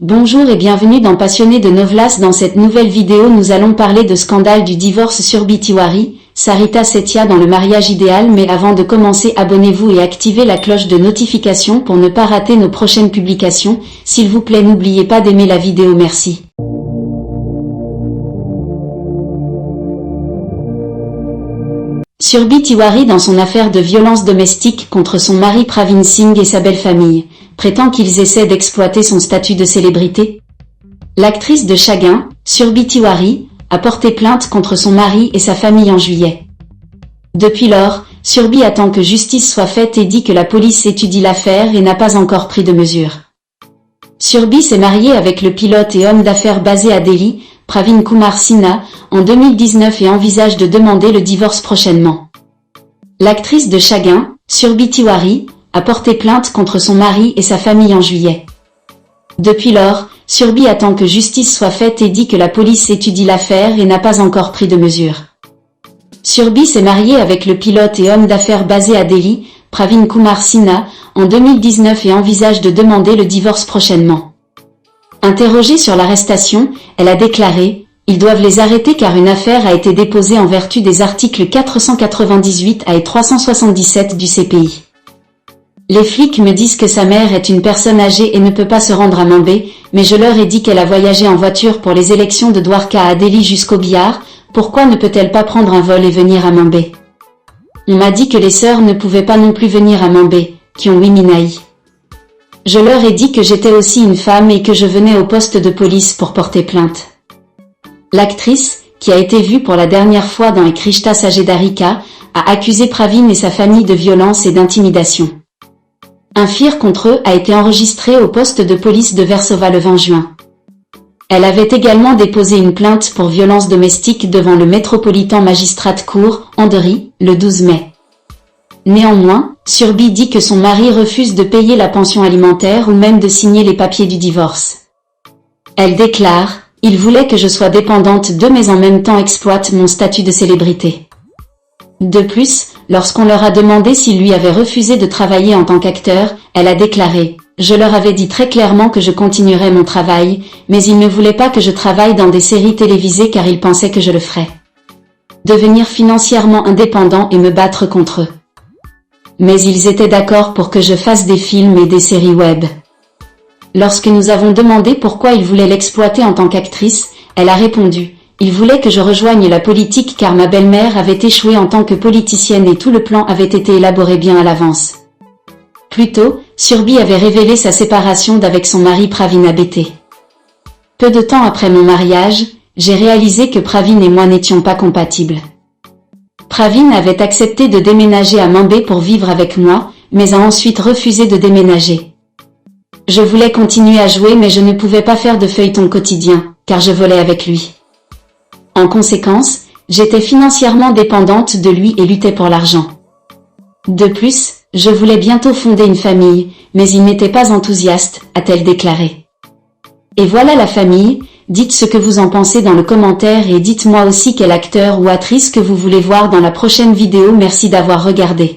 Bonjour et bienvenue dans Passionné de Novlas. Dans cette nouvelle vidéo, nous allons parler de scandale du divorce Surbhi Tiwari, Sarita Setia dans le mariage idéal. Mais avant de commencer, abonnez-vous et activez la cloche de notification pour ne pas rater nos prochaines publications. S'il vous plaît, n'oubliez pas d'aimer la vidéo. Merci. Surbhi Tiwari, dans son affaire de violence domestique contre son mari Pravin Singh et sa belle-famille, prétend qu'ils essaient d'exploiter son statut de célébrité. L'actrice de Chagrin, Surbhi Tiwari, a porté plainte contre son mari et sa famille en juillet. Depuis lors, Surbhi attend que justice soit faite et dit que la police étudie l'affaire et n'a pas encore pris de mesures. Surbhi s'est mariée avec le pilote et homme d'affaires basé à Delhi, Pravin Kumar Sinha, en 2019 et envisage de demander le divorce prochainement. L'actrice de Chagrin, Surbhi Tiwari, a porté plainte contre son mari et sa famille en juillet. Depuis lors, Surbhi attend que justice soit faite et dit que la police étudie l'affaire et n'a pas encore pris de mesures. Surbhi s'est mariée avec le pilote et homme d'affaires basé à Delhi, Pravin Kumar Sinha, en 2019 et envisage de demander le divorce prochainement. Interrogée sur l'arrestation, elle a déclaré « Ils doivent les arrêter car une affaire a été déposée en vertu des articles 498A et 377 du CPI. Les flics me disent que sa mère est une personne âgée et ne peut pas se rendre à Mumbai, mais je leur ai dit qu'elle a voyagé en voiture pour les élections de Dwarka à Delhi jusqu'au Bihar, pourquoi ne peut-elle pas prendre un vol et venir à Mumbai? On m'a dit que les sœurs ne pouvaient pas non plus venir à Mumbai, qui ont Minaï. Je leur ai dit que j'étais aussi une femme et que je venais au poste de police pour porter plainte. » L'actrice, qui a été vue pour la dernière fois dans les Krishta Sajedarika, a accusé Pravin et sa famille de violence et d'intimidation. Un FIR contre eux a été enregistré au poste de police de Versova le 20 juin. Elle avait également déposé une plainte pour violence domestique devant le Metropolitan Magistrate Court, Andheri, le 12 mai. Néanmoins, Surbhi dit que son mari refuse de payer la pension alimentaire ou même de signer les papiers du divorce. Elle déclare « Il voulait que je sois dépendante d'eux mais en même temps exploite mon statut de célébrité. » De plus, lorsqu'on leur a demandé s'ils lui avaient refusé de travailler en tant qu'acteur, elle a déclaré « Je leur avais dit très clairement que je continuerais mon travail, mais ils ne voulaient pas que je travaille dans des séries télévisées car ils pensaient que je le ferais. Devenir financièrement indépendant et me battre contre eux. Mais ils étaient d'accord pour que je fasse des films et des séries web. » Lorsque nous avons demandé pourquoi ils voulaient l'exploiter en tant qu'actrice, elle a répondu « Ils voulaient que je rejoigne la politique car ma belle-mère avait échoué en tant que politicienne et tout le plan avait été élaboré bien à l'avance. » Plus tôt, Surbhi avait révélé sa séparation d'avec son mari Pravin Abete. Peu de temps après mon mariage, j'ai réalisé que Pravin et moi n'étions pas compatibles. Pravin avait accepté de déménager à Mumbai pour vivre avec moi, mais a ensuite refusé de déménager. Je voulais continuer à jouer mais je ne pouvais pas faire de feuilleton quotidien, car je volais avec lui. En conséquence, j'étais financièrement dépendante de lui et luttais pour l'argent. De plus, je voulais bientôt fonder une famille, mais il n'était pas enthousiaste, a-t-elle déclaré. Et voilà la famille, dites ce que vous en pensez dans le commentaire et dites-moi aussi quel acteur ou actrice que vous voulez voir dans la prochaine vidéo. Merci d'avoir regardé.